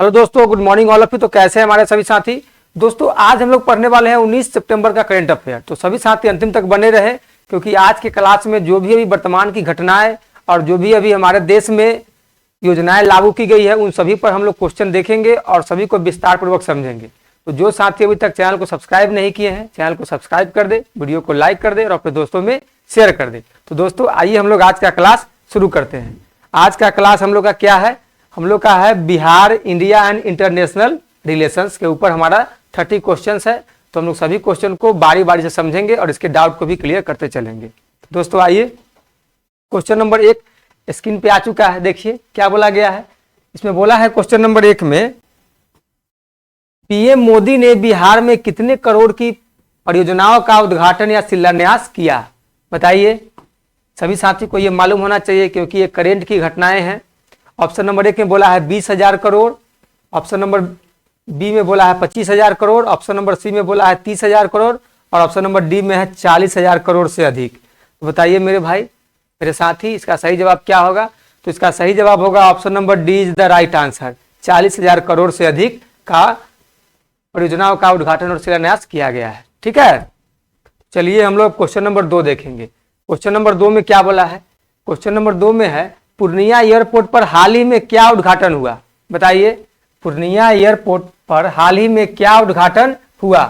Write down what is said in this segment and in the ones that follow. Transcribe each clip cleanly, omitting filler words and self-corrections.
Hello दोस्तों, good morning all of you. तो कैसे हैं हमारे सभी साथी। दोस्तों आज हम लोग पढ़ने वाले हैं 19 सितंबर का करंट अफेयर। तो सभी साथी अंतिम तक बने रहे, क्योंकि आज के क्लास में जो भी अभी वर्तमान की घटनाएं और जो भी अभी हमारे देश में योजनाएं लागू की गई है उन सभी पर हम लोग क्वेश्चन देखेंगे और सभी को विस्तार पूर्वक समझेंगे। तो जो साथी अभी तक चैनल को सब्सक्राइब नहीं किए हैं, चैनल को सब्सक्राइब कर दे, वीडियो को लाइक कर दे और अपने दोस्तों में शेयर कर दे। तो दोस्तों आइए हम लोग आज का क्लास शुरू करते हैं। आज का क्लास हम लोग का क्या है, हम लोग का है Bihar India and international relations के ऊपर हमारा 30 क्वेश्चंस है। तो हम लोग सभी क्वेश्चन को बारी बारी से समझेंगे और इसके डाउट को भी क्लियर करते चलेंगे। दोस्तों आइए, क्वेश्चन नंबर 1 स्क्रीन पे आ चुका है। देखिए क्या बोला गया है। इसमें बोला है क्वेश्चन नंबर 1 में, पीएम मोदी ने बिहार में कितने करोड़ की परियोजनाओं का उद्घाटन या शिलान्यास किया। बताइए, सभी साथी को यह मालूम होना चाहिए क्योंकि ये करेंट की घटनाएं हैं। ऑप्शन नंबर 1 में बोला है 20,000 करोड़, ऑप्शन नंबर बी में बोला है 25,000 करोड़, ऑप्शन नंबर सी में बोला है 30,000 करोड़ और ऑप्शन नंबर डी में है 40,000 करोड़ से अधिक। तो बताइए मेरे भाई, मेरे साथी, इसका सही जवाब क्या होगा। तो इसका सही जवाब होगा option number D is the right answer. 40,000 crore से अधिक का परियोजनाओं का उद्घाटन और शिलान्यास किया गया है। ठीक है, चलिए हम लोग क्वेश्चन नंबर 2 देखेंगे। क्वेश्चन नंबर 2 में क्या बोला है। क्वेश्चन नंबर 2 में है, पूर्णिया एयरपोर्ट पर हाल ही में क्या उद्घाटन हुआ। बताइए, पूर्णिया एयरपोर्ट पर हाल ही में क्या उद्घाटन हुआ।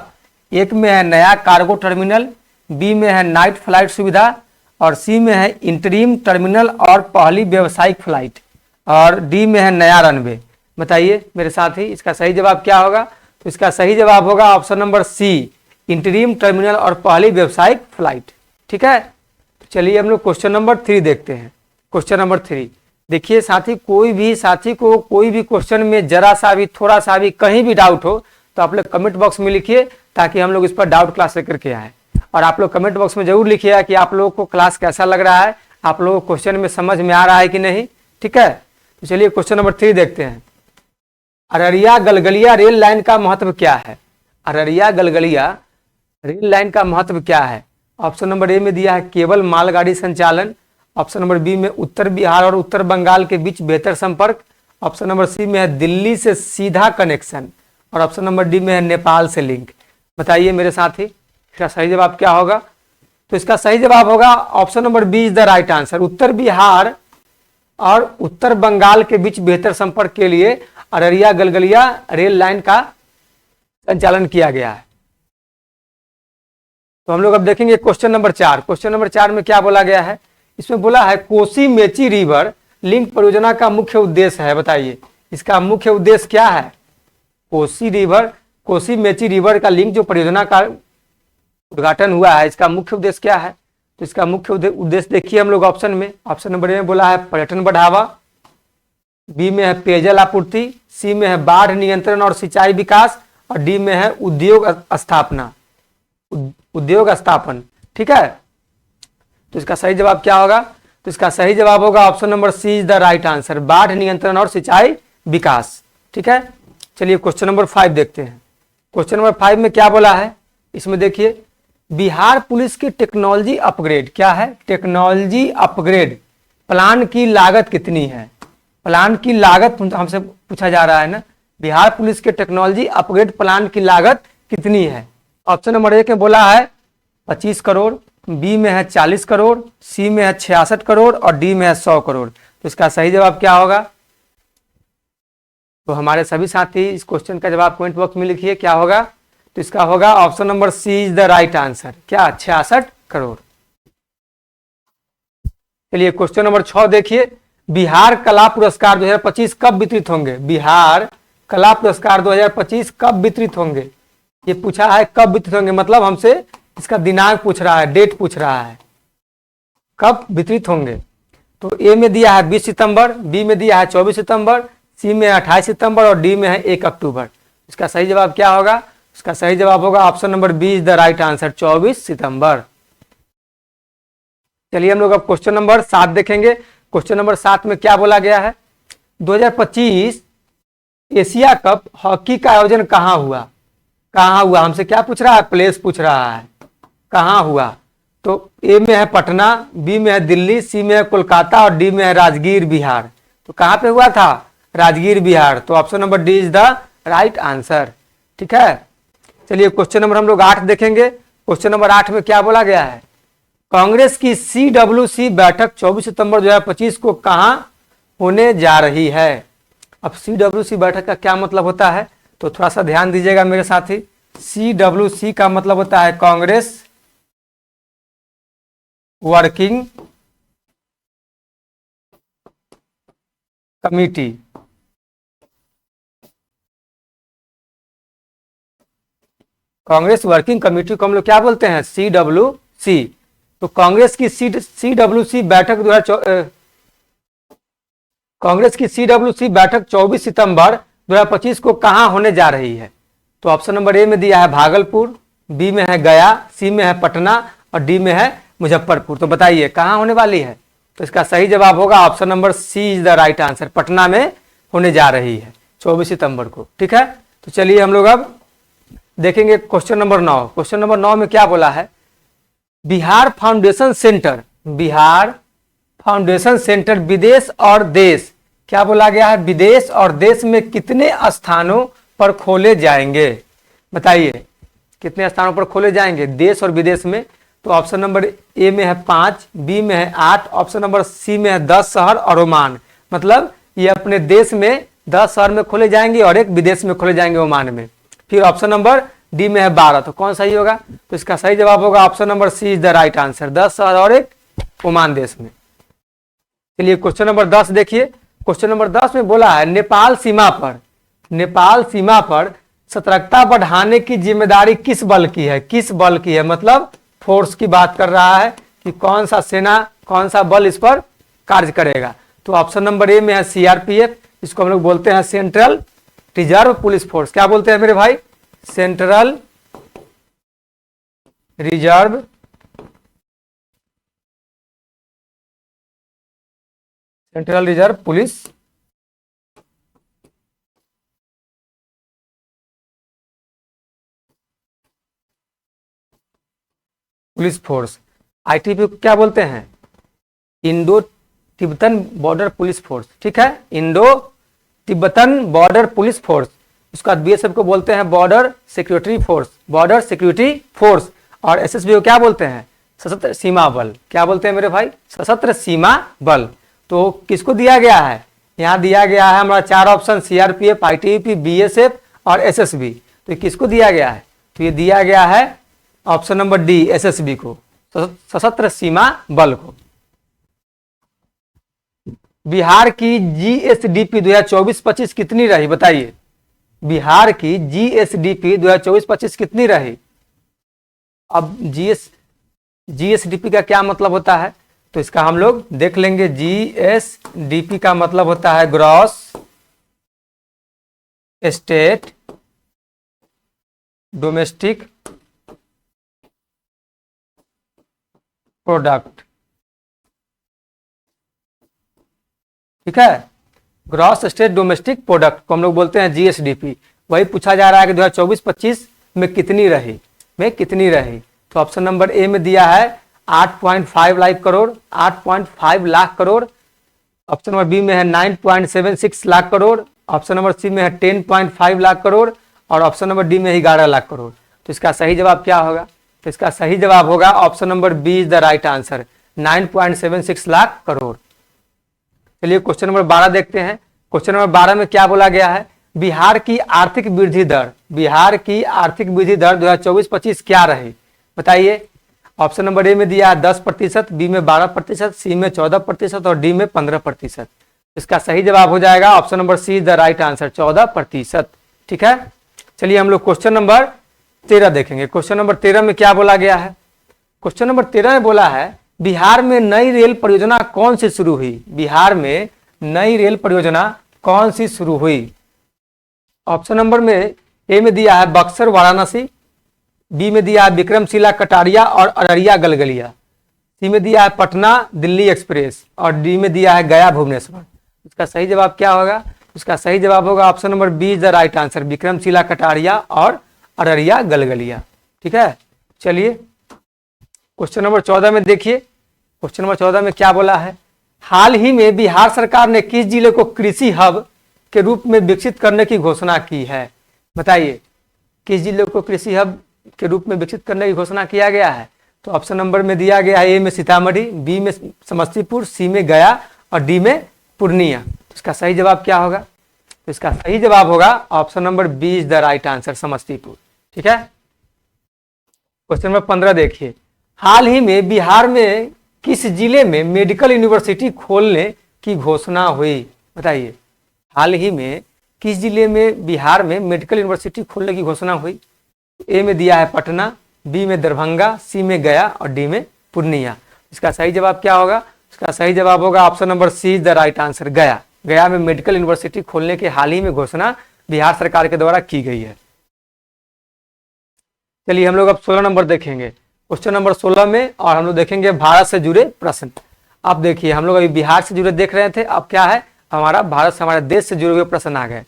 एक में है नया कार्गो टर्मिनल, बी में है नाइट फ्लाइट सुविधा और सी में है इंटरीम टर्मिनल और पहली व्यावसायिक फ्लाइट और डी में है नया रनवे। बताइए मेरे साथी, इसका सही जवाब क्या होगा। तो इसका सही जवाब होगा option number C, interim terminal और पहली व्यावसायिक फ्लाइट। ठीक है, तो चलिए हम लोग क्वेश्चन नंबर 3 देखते हैं। क्वेश्चन नंबर 3 देखिए साथी, कोई भी साथी को कोई भी क्वेश्चन में जरा सा भी, थोड़ा सा भी, कहीं भी डाउट हो तो आप लोग कमेंट बॉक्स में लिखिए, ताकि हम लोग इस पर डाउट क्लास लेकर के आए। और आप लोग कमेंट बॉक्स में जरूर लिखिएगा कि आप लोगों को क्लास कैसा लग रहा है, आप लोगों को क्वेश्चन में समझ में आ रहा है कि नहीं। ठीक है, तो चलिए क्वेश्चन नंबर 3 देखते हैं। अररिया गलगलिया रेल लाइन का महत्व क्या है। अररिया गलगलिया रेल लाइन का महत्व क्या है। ऑप्शन नंबर ए में दिया है केवल मालगाड़ी संचालन, ऑप्शन नंबर बी में उत्तर बिहार और उत्तर बंगाल के बीच बेहतर संपर्क, ऑप्शन नंबर सी में है दिल्ली से सीधा कनेक्शन और ऑप्शन नंबर डी में है नेपाल से लिंक। बताइए मेरे साथी, इसका सही जवाब क्या होगा। तो इसका सही जवाब होगा option number B is the right answer. उत्तर बिहार और उत्तर बंगाल के बीच बेहतर संपर्क के लिए अररिया गलगलिया रेल लाइन का संचालन किया गया है। तो हम लोग अब देखेंगे क्वेश्चन नंबर 4। क्वेश्चन नंबर 4 में क्या बोला गया है। इसमें बोला है कोसी मेची रिवर लिंक परियोजना का मुख्य उद्देश्य है। बताइए इसका मुख्य उद्देश्य क्या है। कोसी मेची रिवर का लिंक जो परियोजना का उद्घाटन हुआ है, इसका मुख्य उद्देश्य क्या है। तो इसका मुख्य उद्देश्य देखिए हम लोग ऑप्शन में, ऑप्शन नंबर ए में बोला है पर्यटन बढ़ावा, बी में है पेयजल आपूर्ति, सी में है बाढ़ नियंत्रण और सिंचाई विकास और डी में है उद्योग स्थापन। ठीक है, तो इसका सही जवाब क्या होगा। तो इसका सही जवाब होगा option number C is the right answer, बाढ़ नियंत्रण और सिंचाई विकास। ठीक है, चलिए क्वेश्चन नंबर 5 देखते हैं। क्वेश्चन नंबर 5 में क्या बोला है। इसमें देखिए, बिहार पुलिस की टेक्नोलॉजी अपग्रेड क्या है। टेक्नोलॉजी अपग्रेड प्लान की लागत कितनी है। प्लान की लागत हमसे पूछा जा रहा है ना। बिहार पुलिस के टेक्नोलॉजी अपग्रेड प्लान की लागत कितनी है। ऑप्शन नंबर 1 में बोला है 25 करोड़, बी में है 40 करोड़, सी में है 66 करोड़ और डी में है 100 करोड़। तो इसका सही जवाब क्या होगा। तो हमारे सभी साथी इस क्वेश्चन का जवाब कमेंट बॉक्स में लिखिए क्या होगा। तो इसका होगा option number C is the right answer, क्या 66 करोड़। चलिए क्वेश्चन नंबर 6 देखिए, बिहार कला पुरस्कार 2025 कब वितरित होंगे। बिहार कला पुरस्कार 2025 कब वितरित होंगे। ये पूछा है कब वितरित होंगे, मतलब हमसे इसका दिनांक पूछ रहा है, डेट पूछ रहा है, कब वितरित होंगे। तो ए में दिया है 20 सितंबर, बी में दिया है 24 सितंबर, सी में 28 सितंबर और डी में है 1 अक्टूबर। इसका सही जवाब क्या होगा। इसका सही जवाब होगा option number B is the right answer, 24 सितंबर। चलिए हम लोग अब क्वेश्चन नंबर 7 देखेंगे। क्वेश्चन नंबर 7 में क्या बोला गया है। 2025 एशिया कप हॉकी का आयोजन कहाँ हुआ। कहाँ हुआ, हमसे क्या पूछ रहा है, प्लेस पूछ रहा है, कहाँ हुआ। तो ए में है पटना, बी में है दिल्ली, सी में है कोलकाता और डी में है राजगीर बिहार। तो कहाँ पे हुआ था। राजगीर बिहार। तो option number D is the right answer. ठीक है, चलिए क्वेश्चन नंबर हम लोग 8 देखेंगे। क्वेश्चन नंबर 8 में क्या बोला गया है? कांग्रेस की CWC बैठक 24 सितंबर 2025 को कहां होने जा रही है? अब CWC बैठक का क्या मतलब होता है, तो थोड़ा सा ध्यान दीजिएगा मेरे साथी। CWC का मतलब होता है Congress working committee. Congress working committee को हम लोग क्या बोलते हैं? CWC। तो कांग्रेस की CWC बैठक कांग्रेस की CWC बैठक 24 सितंबर 2025 को कहां होने जा रही है? तो ऑप्शन नंबर ए में दिया है भागलपुर, बी में है गया, सी में है पटना और डी में है मुजफ्फरपुर। तो बताइए कहां होने वाली है? तो इसका सही जवाब होगा option number C is the right answer. Patna में होने जा रही है 24 सितंबर को। ठीक है, तो चलिए हम लोग अब देखेंगे क्वेश्चन नंबर 9। क्वेश्चन नंबर 9 में क्या बोला है? Bihar foundation centre, Bihar foundation centre विदेश और देश, क्या बोला गया है? विदेश और देश में कितने स्थानों पर खोले जाएंगे? बताइए कितने स्थानों पर खोले जाएंगे देश और विदेश में? तो ऑप्शन नंबर ए में है 5, बी में है 8, ऑप्शन नंबर सी में है 10 शहर और ओमान। मतलब ये अपने देश में 10 शहर में खोले जाएंगे और एक विदेश में खोले जाएंगे ओमान में। फिर ऑप्शन नंबर डी में है 12। तो कौन सही होगा? तो इसका सही जवाब होगा option number C is the right answer, 10 शहर और एक ओमान देश में। चलिए क्वेश्चन नंबर 10 देखिए। क्वेश्चन नंबर 10 में बोला है नेपाल सीमा पर सतर्कता बढ़ाने की जिम्मेदारी किस बल की है? किस बल की है मतलब फोर्स की बात कर रहा है कि कौन सा सेना, कौन सा बल इस पर कार्य करेगा। तो ऑप्शन नंबर ए में है CRPF, इसको हम लोग बोलते हैं सेंट्रल रिजर्व पुलिस फोर्स। क्या बोलते हैं मेरे भाई? Central reserve police force. ITP को क्या बोलते हैं? Indo Tibetan border police force. ठीक है, Indo Tibetan border police force. उसका BSF को बोलते हैं बॉर्डर सिक्योरिटी फोर्स। और SSB को क्या बोलते हैं? सशस्त्र सीमा बल। क्या बोलते हैं मेरे भाई? सशस्त्र सीमा बल। तो किसको दिया गया है? यहाँ दिया गया है हमारा 4 ऑप्शन, CRPF, ITP, BSF और SSB। तो किसको दिया गया है? तो ये दिया गया है ऑप्शन नंबर डी, SSB को, सशस्त्र सीमा बल को। बिहार की GSDP 2024-25 कितनी रही? बताइए बिहार की GSDP 2024-25 कितनी रही? अब GSDP का क्या मतलब होता है? तो इसका हम लोग देख लेंगे। GSDP का मतलब होता है ग्रॉस स्टेट डोमेस्टिक प्रोडक्ट। ठीक है, ग्रॉस स्टेट डोमेस्टिक प्रोडक्ट को हम लोग बोलते हैं GSDP। वही पूछा जा रहा है कि 2024-25 में कितनी रही, तो ऑप्शन नंबर ए में दिया है 8.5 lakh crore, 8.5 lakh crore. Option number B में है 9.76 lakh crore, option number C में है 10.5 लाख करोड़ और ऑप्शन नंबर डी में 11 लाख करोड़। तो इसका सही जवाब क्या होगा? तो इसका सही जवाब होगा option number B is the right answer, 9.76 lakh crore. चलिए क्वेश्चन नंबर 12 देखते हैं। क्वेश्चन नंबर 12 में क्या बोला गया है? बिहार की आर्थिक वृद्धि दर 2024-25 क्या रही? बताइए। ऑप्शन नंबर ए में दिया है 10%, बी में 12%, सी में 14% और डी में 15%। इसका सही जवाब हो जाएगा option number C is the right answer, 14%। ठीक है, चलिए हम लोग क्वेश्चन नंबर 13 देखेंगे। क्वेश्चन नंबर 13 में क्या बोला गया है? क्वेश्चन नंबर 13 में बोला है बिहार में नई रेल परियोजना कौन सी शुरू हुई? बिहार में नई रेल परियोजना कौन सी शुरू हुई? ऑप्शन नंबर में ए में दिया है बक्सर वाराणसी, बी में दिया है विक्रमशिला कटारिया और अररिया गलगलिया, सी में दिया है पटना दिल्ली एक्सप्रेस और डी में दिया है गया भुवनेश्वर। इसका सही जवाब क्या होगा? इसका सही जवाब होगा option number B is the right answer, Vikramshila Kataria और अररिया गलगलिया। ठीक है, चलिए क्वेश्चन नंबर 14 में देखिए। क्वेश्चन नंबर 14 में क्या बोला है? हाल ही में बिहार सरकार ने किस जिले को कृषि हब के रूप में विकसित करने की घोषणा की है? बताइए, किस जिले को कृषि हब के रूप में विकसित करने की घोषणा किया गया है? तो ऑप्शन नंबर में दिया गया है, ए में सीतामढ़ी, बी में समस्तीपुर, सी में गया और डी में पूर्णिया। इसका सही जवाब क्या होगा? तो इसका सही जवाब होगा option number B is the right answer, Samastipur. ठीक है। क्वेश्चन नंबर 15 देखिए, हाल ही में बिहार में किस जिले में मेडिकल यूनिवर्सिटी खोलने की घोषणा हुई? बताइए, हाल ही में किस जिले में बिहार में मेडिकल यूनिवर्सिटी खोलने की घोषणा हुई? ए में दिया है पटना, बी में दरभंगा, सी में गया और डी में पूर्णिया। इसका सही जवाब क्या होगा? इसका सही जवाब होगा option number C is the right answer, Gaya. Gaya में मेडिकल यूनिवर्सिटी खोलने की हाल ही में घोषणा बिहार सरकार के द्वारा की गई है। चलिए हम लोग अब 16 नंबर देखेंगे, क्वेश्चन नंबर 16 में, और हम लोग देखेंगे भारत से जुड़े प्रश्न। अब देखिए, हम लोग अभी बिहार से जुड़े देख रहे थे, अब क्या है, हमारा भारत से, हमारे देश से जुड़े हुए प्रश्न आ गए।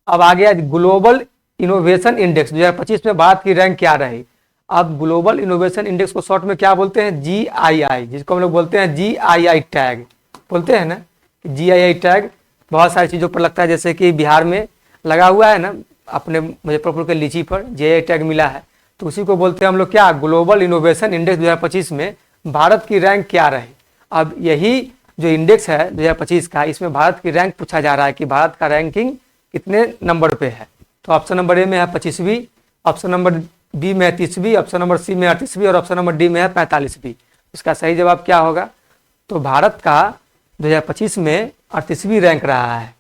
अब आ गया ग्लोबल इनोवेशन इंडेक्स 2025 में भारत की रैंक क्या रही? अब ग्लोबल इनोवेशन इंडेक्स को शॉर्ट में क्या बोलते हैं? GII, जिसको हम लोग बोलते हैं GII टैग, बोलते हैं ना, GII टैग बहुत सारी चीज़ों पर लगता है, जैसे कि बिहार में लगा हुआ है ना, अपने मुजफ्फरपुर के लीची पर GII टैग मिला है, तो उसी को बोलते हैं हम लोग क्या, ग्लोबल इनोवेशन इंडेक्स 2025 में भारत की रैंक क्या रही। अब यही जो इंडेक्स है 2025 का, इसमें भारत की रैंक पूछा जा रहा है कि भारत का रैंकिंग कितने नंबर पे है। तो ऑप्शन नंबर ए में है 25वीं, ऑप्शन नंबर बी में है 30वीं, ऑप्शन नंबर सी में 38वीं और ऑप्शन नंबर डी में है 45वीं। इसका सही जवाब क्या होगा? तो भारत का 2025 में 38वीं रैंक रहा है।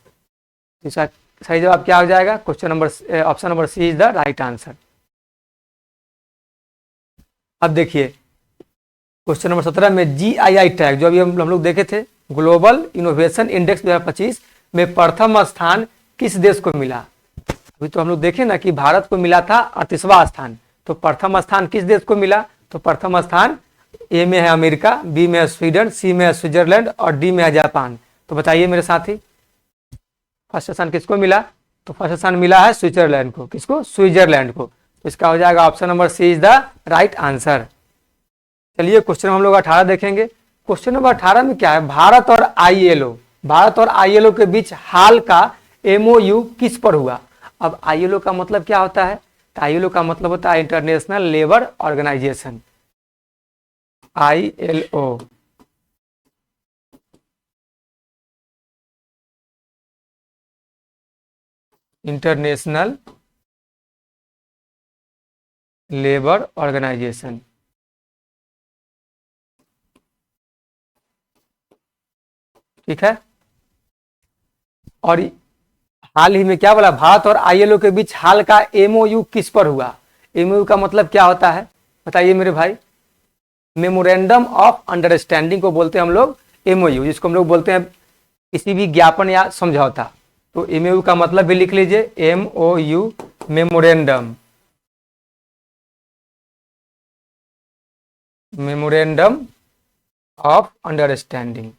इसका सही जवाब क्या हो जाएगा? Question number option number C is the right answer. अब देखिए क्वेश्चन नंबर 17 में GII टैग, जो अभी हम लोग देखे थे, ग्लोबल इनोवेशन इंडेक्स 2025 में प्रथम स्थान किस देश को मिला? अभी तो हम लोग देखें ना कि भारत को मिला था 38वां स्थान, तो प्रथम स्थान किस देश को मिला? तो प्रथम स्थान ए में है अमेरिका, बी में है स्वीडन, सी में है स्विट्जरलैंड और डी में है जापान। तो बताइए मेरे साथी, फर्स्ट स्थान किसको मिला? तो फर्स्ट स्थान मिला है स्विट्जरलैंड को। किसको? स्विट्जरलैंड को। तो इसका हो जाएगा option number C is the right answer. चलिए क्वेश्चन हम लोग 18 देखेंगे। क्वेश्चन नंबर 18 में क्या है? भारत और ILO, भारत और ILO के बीच हाल का MOU किस पर हुआ? अब ILO का मतलब क्या होता है? तो ILO का मतलब होता है international labour organisation, ILO। International labour organisation. ठीक है। और हाल ही में क्या बोला? भारत और ILO के बीच हाल का MOU किस पर हुआ? MOU का मतलब क्या होता है? बताइए मेरे भाई। मेमोरेंडम ऑफ अंडरस्टैंडिंग को बोलते हैं हम लोग MOU, जिसको हम लोग बोलते हैं किसी भी ज्ञापन या समझौता। तो MOU का मतलब भी लिख लीजिए, MOU, memorandum, memorandum of understanding.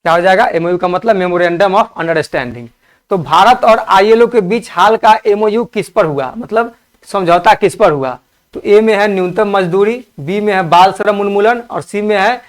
क्या हो जाएगा? MOU का मतलब मेमोरेंडम ऑफ अंडरस्टैंडिंग। तो भारत और ILO के बीच हाल का MOU किस पर हुआ, मतलब समझौता किस पर हुआ? तो ए में है न्यूनतम मजदूरी, बी में है बाल श्रम उन्मूलन और सी में है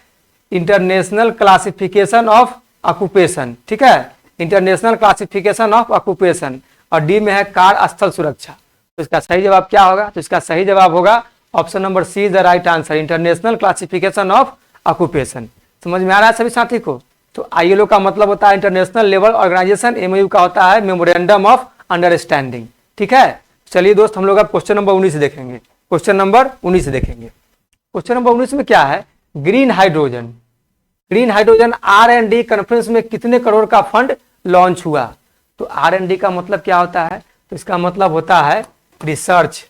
इंटरनेशनल क्लासिफिकेशन ऑफ ऑक्यूपेशन। ठीक है, इंटरनेशनल क्लासिफिकेशन ऑफ ऑक्यूपेशन। और डी में है कार्यस्थल सुरक्षा। तो इसका सही जवाब क्या होगा? तो इसका सही जवाब होगा option number see the right answer, international classification of occupation. समझ में आ रहा है सभी साथी को? तो ILO का मतलब होता है इंटरनेशनल लेबर ऑर्गेनाइजेशन, MOU का होता है मेमोरेंडम ऑफ अंडरस्टैंडिंग। ठीक है। चलिए दोस्त, हम लोग अब क्वेश्चन नंबर 19 देखेंगे। क्वेश्चन नंबर 19 देखेंगे। क्वेश्चन नंबर 19 में क्या है? Green hydrogen, green hydrogen R&D conference में कितने करोड़ का फंड लॉन्च हुआ? तो R&D का मतलब क्या होता है? तो इसका मतलब होता है research,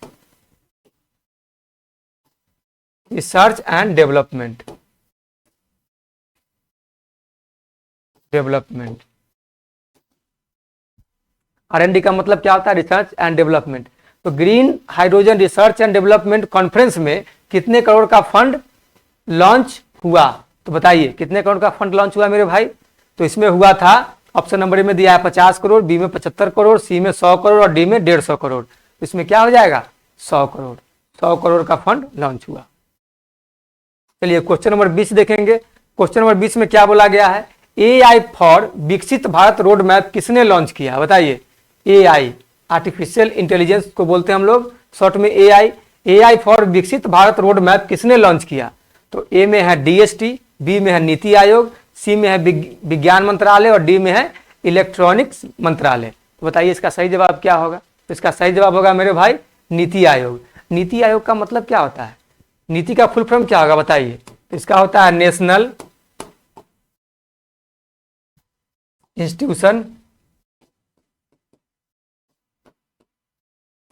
research and development, development. R&D का मतलब क्या होता है? Research and development. तो green hydrogen research and development conference में कितने करोड़ का फंड लॉन्च हुआ? तो बताइए कितने करोड़ का फंड लॉन्च हुआ मेरे भाई? तो इसमें हुआ था, ऑप्शन नंबर में दिया है 50 करोड़, बी में 75 करोड़, सी में 100 करोड़ और डी में 150 करोड़। इसमें क्या हो जाएगा? 100 करोड़। 100 करोड़ का फंड लॉन्च हुआ। चलिए क्वेश्चन नंबर 20 देखेंगे। क्वेश्चन नंबर 20 में क्या बोला गया है? AI फॉर विकसित भारत रोड मैप किसने लॉन्च किया? बताइए। AI आर्टिफिशियल इंटेलिजेंस को बोलते हैं हम लोग शॉर्ट में AI फॉर विकसित भारत रोड मैप किसने लॉन्च किया? तो ए में है DST, बी में है नीति आयोग, सी में है विज्ञान मंत्रालय और डी में है इलेक्ट्रॉनिक्स मंत्रालय। तो बताइए इसका सही जवाब क्या होगा? तो इसका सही जवाब होगा मेरे भाई नीति आयोग। नीति आयोग का मतलब क्या होता है? नीति का फुल फॉर्म क्या होगा बताइए? तो इसका होता है national institution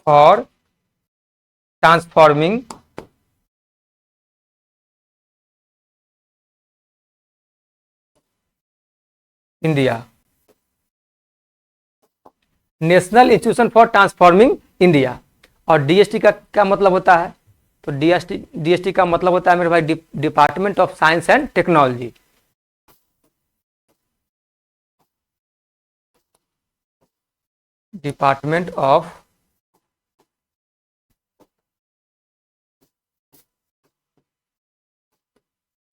for transforming India. National institution for transforming India. और DST का क्या मतलब होता है? तो DST का मतलब होता है मेरे भाई department of science and technology. Department of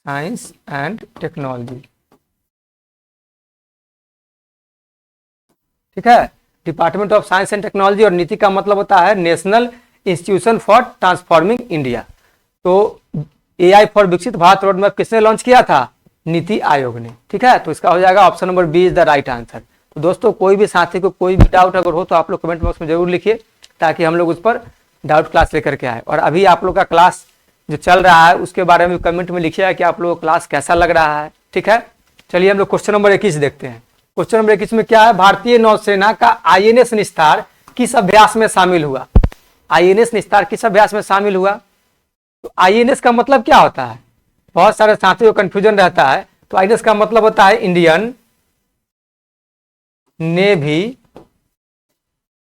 science and technology. ठीक है, department of science and technology. और नीति का मतलब होता है national institution for transforming India. तो AI फॉर विकसित भारत रोड मैप किसने लॉन्च किया था? नीति आयोग ने। ठीक है, तो इसका हो जाएगा option number B is the right answer. तो दोस्तों कोई भी साथी को कोई भी डाउट अगर हो तो आप लोग कमेंट बॉक्स में जरूर लिखिए, ताकि हम लोग उस पर डाउट क्लास लेकर के आए। और अभी आप लोग का क्लास जो चल रहा है उसके बारे में कमेंट में लिखिएगा कि आप लोगों को क्लास कैसा लग रहा है। ठीक है, चलिए हम लोग क्वेश्चन नंबर 21 देखते हैं। क्वेश्चन नंबर 21 में क्या है? भारतीय नौसेना का INS निस्तार किस अभ्यास में शामिल हुआ? INS निस्तार किस अभ्यास में शामिल हुआ? तो INS का मतलब क्या होता है? बहुत सारे साथियों को कंफ्यूजन रहता है। तो INS का मतलब होता है Indian navy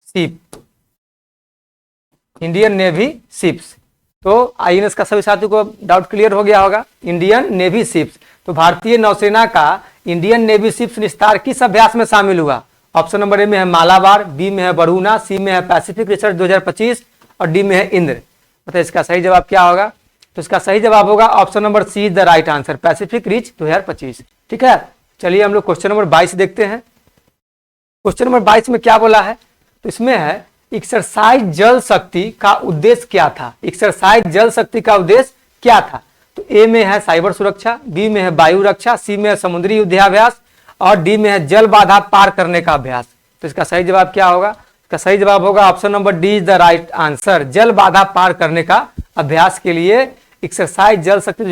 ship. Indian navy ships. तो INS का सभी साथियों को डाउट क्लियर हो गया होगा। Indian navy ships. तो भारतीय नौसेना का इंडियन नेवी शिप्स निस्तार किस अभ्यास में शामिल हुआ? ऑप्शन नंबर ए में है मालाबार, बी में है बरूना, सी में है पैसिफिक रिसर्च 2025 और डी में है इंद्र। मतलब इसका सही जवाब क्या होगा? तो इसका सही जवाब होगा option number C is the right answer, Pacific Reach 2025। ठीक है, चलिए हम लोग क्वेश्चन नंबर 22 देखते हैं। क्वेश्चन नंबर 22 में क्या बोला है? तो इसमें है एक्सरसाइज जल शक्ति का उद्देश्य क्या था? एक्सरसाइज जल शक्ति का उद्देश्य क्या था? तो ए में है साइबर सुरक्षा, बी में है वायु रक्षा, सी में है समुद्री युद्धाभ्यास और डी में है जल बाधा पार करने का अभ्यास। तो इसका सही जवाब क्या होगा? इसका सही जवाब होगा option number D is the right answer, जल बाधा पार करने का अभ्यास के लिए एक्सरसाइज जल शक्ति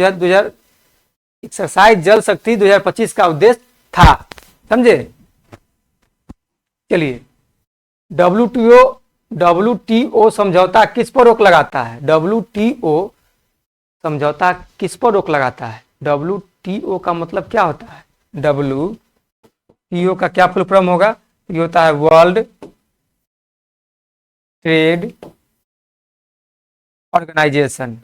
2025 का उद्देश्य था। समझे? चलिए, WTO समझौता किस पर रोक लगाता है? WTO समझौता किस पर रोक लगाता है? WTO का मतलब क्या होता है? WTO का क्या फुल फॉर्म होगा? ये होता है world trade Organisation.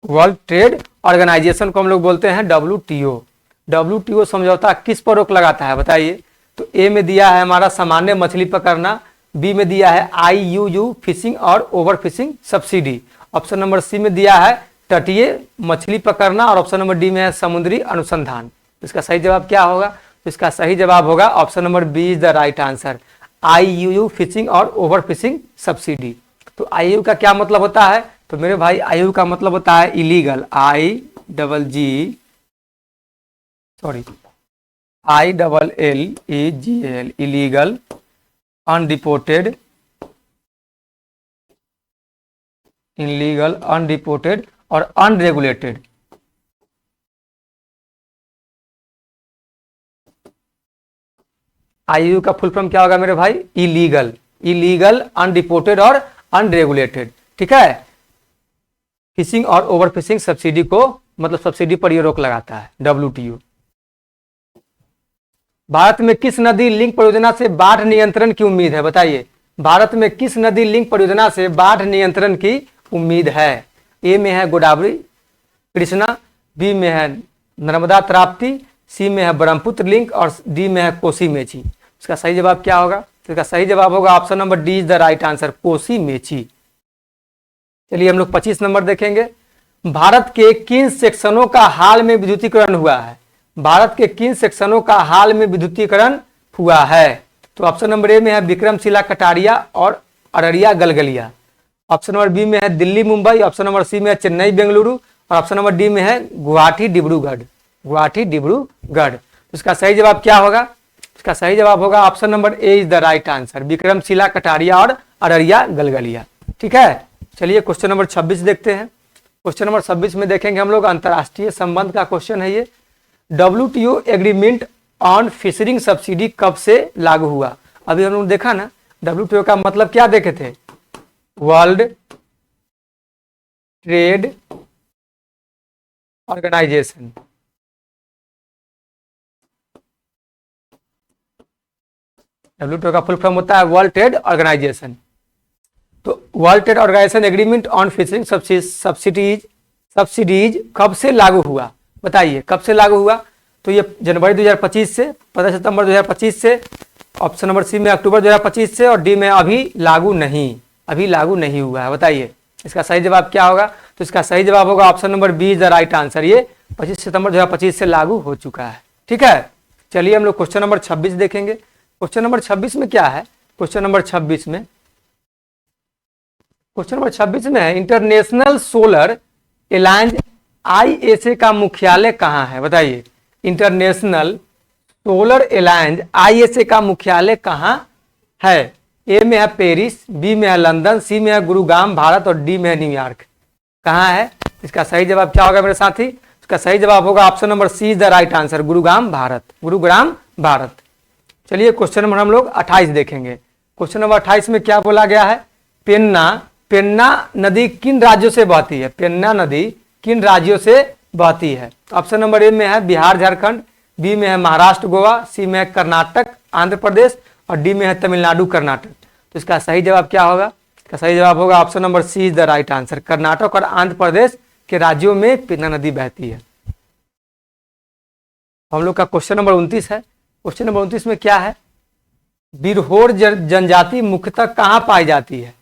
World trade Organisation को हम लोग बोलते हैं WTO। WTO समझौता किस पर रोक लगाता है बताइए? तो ए में दिया है हमारा सामान्य मछली पकड़ना, बी में दिया है IUU फिशिंग और over fishing subsidy, option number C में दिया है तटीय मछली पकड़ना और ऑप्शन नंबर डी में है समुद्री अनुसंधान। इसका सही जवाब क्या होगा? तो इसका सही जवाब होगा option number B is the right answer, IUU fishing और ओवर फिशिंग सब्सिडी। तो IUU का क्या मतलब होता है? तो मेरे भाई IUU का मतलब होता है illegal, ILLEGAL, illegal, unreported, unreported और अनरेगुलेटेड। IUU का फुल फॉर्म क्या होगा मेरे भाई? इलीगल, अनरिपोर्टेड और अनरेगुलेटेड। ठीक है, फिशिंग और ओवर फिशिंग सब्सिडी को मतलब सब्सिडी पर यह रोक लगाता है WTO। भारत में किस नदी लिंक परियोजना से बाढ़ नियंत्रण की उम्मीद है? बताइए, भारत में किस नदी लिंक परियोजना से बाढ़ नियंत्रण की उम्मीद है? ए में है गोदावरी कृष्णा, बी में है नर्मदा ताप्ती, सी में है ब्रह्मपुत्र लिंक और डी में है कोसी मेची। इसका सही जवाब क्या होगा? तो इसका सही जवाब होगा option number D is the right answer, Kosi Mechi. चलिए हम लोग 25 नंबर देखेंगे। भारत के किन सेक्शनों का हाल में विद्युतीकरण हुआ है? भारत के किन सेक्शनों का हाल में विद्युतीकरण हुआ है? तो ऑप्शन नंबर ए में है विक्रमशिला कटारिया और Araria Galgalia. Option number B में है Delhi Mumbai. Option number C में है चेन्नई बेंगलुरु। और ऑप्शन नंबर डी में है गुवाहाटी डिब्रूगढ़। गुवाहाटी डिब्रूगढ़। तो इसका सही जवाब क्या होगा? इसका सही जवाब होगा option number A is the right answer, Vikramshila Kataria और अररिया गलगलिया। ठीक है, चलिए क्वेश्चन नंबर 26 देखते हैं। क्वेश्चन नंबर 26 में देखेंगे हम लोग अंतर्राष्ट्रीय संबंध का क्वेश्चन है ये। WTO एग्रीमेंट ऑन फिशरिंग सब्सिडी कब से लागू हुआ? अभी हम लोग देखा ना, WTO का मतलब क्या देखे थे? World trade organization. WTO का फुल फॉर्म होता है वर्ल्ड ट्रेड ऑर्गेनाइजेशन। तो world trade organization agreement on fishing subsidies कब से लागू हुआ? बताइए कब से लागू हुआ? तो ये जनवरी 2025 से, 15 सितंबर 2025 से, ऑप्शन नंबर सी में अक्टूबर 2025 से, और डी में अभी लागू नहीं हुआ है। बताइए इसका सही जवाब क्या होगा? तो इसका सही जवाब होगा option number B is the right answer, ये 25 सितंबर 2025 से लागू हो चुका है। ठीक है, चलिए हम लोग क्वेश्चन नंबर 26 देखेंगे। क्वेश्चन नंबर 26 में क्या है? क्वेश्चन नंबर 26 में है इंटरनेशनल सोलर अलायंस ISA का मुख्यालय कहाँ है? बताइए इंटरनेशनल सोलर अलायंस ISA का मुख्यालय कहाँ है? ए में है पेरिस, बी में है लंदन, सी में है गुरुग्राम भारत, और डी में है न्यूयॉर्क। कहाँ है? इसका सही जवाब क्या होगा मेरे साथी? इसका सही जवाब होगा option number C is the right answer, Gurugram Bharat. चलिए क्वेश्चन नंबर हम लोग 28 देखेंगे। क्वेश्चन नंबर 28 में क्या बोला गया है? पेन्ना नदी किन राज्यों से बहती है? पेन्ना नदी किन राज्यों से बहती है? ऑप्शन नंबर ए में है बिहार झारखंड, बी में है महाराष्ट्र गोवा, सी में है कर्नाटक आंध्र प्रदेश, और डी में है तमिलनाडु कर्नाटक। तो इसका सही जवाब क्या होगा? इसका सही जवाब होगा option number C is the right answer, Karnataka और आंध्र प्रदेश के राज्यों में पेन्ना नदी बहती है। हम लोग का क्वेश्चन नंबर 29 है। क्वेश्चन नंबर 29 में क्या है? बिरहोर जनजाति मुख्यतः कहाँ पाई जाती है?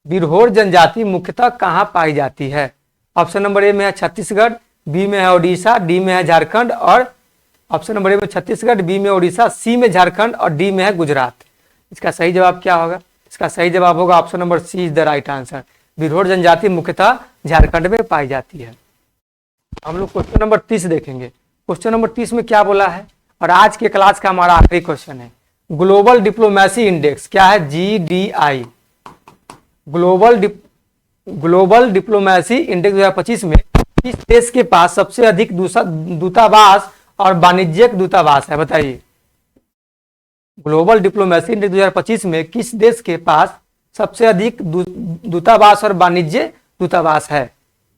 बिरहोर जनजाति मुख्यतः कहाँ पाई जाती है? ऑप्शन नंबर ए में है छत्तीसगढ़, बी में है उड़ीसा, डी में है झारखंड, और ऑप्शन नंबर ए में छत्तीसगढ़, बी में उड़ीसा, सी में झारखंड, और डी में है गुजरात। इसका सही जवाब क्या होगा? इसका सही जवाब होगा option number C is the right answer, Birhor जनजाति मुख्यतः झारखंड में पाई जाती है। हम लोग क्वेश्चन नंबर 30 देखेंगे। क्वेश्चन नंबर 30 में क्या बोला है? और आज के क्लास का हमारा आखिरी क्वेश्चन है। ग्लोबल डिप्लोमेसी इंडेक्स क्या है? GDI, ग्लोबल डिप्लोमेसी इंडेक्स 2025 में किस देश के पास सबसे अधिक दूतावास और वाणिज्यिक दूतावास है? बताइए ग्लोबल डिप्लोमेसी इंडेक्स 2025 में किस देश के पास सबसे अधिक दूतावास और वाणिज्य दूतावास है?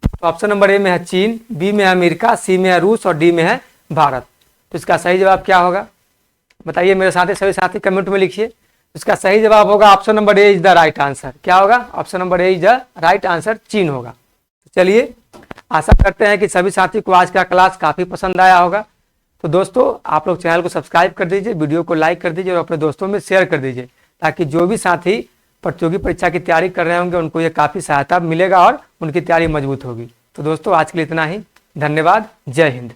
तो ऑप्शन नंबर ए में है चीन, बी में है अमेरिका, सी में है रूस, और डी में है भारत। तो इसका सही जवाब क्या होगा? बताइए मेरे साथी, सभी साथी कमेंट में लिखिए। इसका सही जवाब होगा option number A is the right answer. क्या होगा? Option number A is the right answer, चीन होगा। तो चलिए आशा करते हैं कि सभी साथी को आज का क्लास काफी पसंद आया होगा। तो दोस्तों आप लोग चैनल को सब्सक्राइब कर दीजिए, वीडियो को लाइक कर दीजिए और अपने दोस्तों में शेयर कर दीजिए, ताकि जो भी साथी प्रतियोगी परीक्षा की तैयारी कर रहे होंगे उनको ये काफी सहायता मिलेगा और उनकी तैयारी मजबूत होगी। तो दोस्तों आज के लिए इतना ही, धन्यवाद, जय हिंद।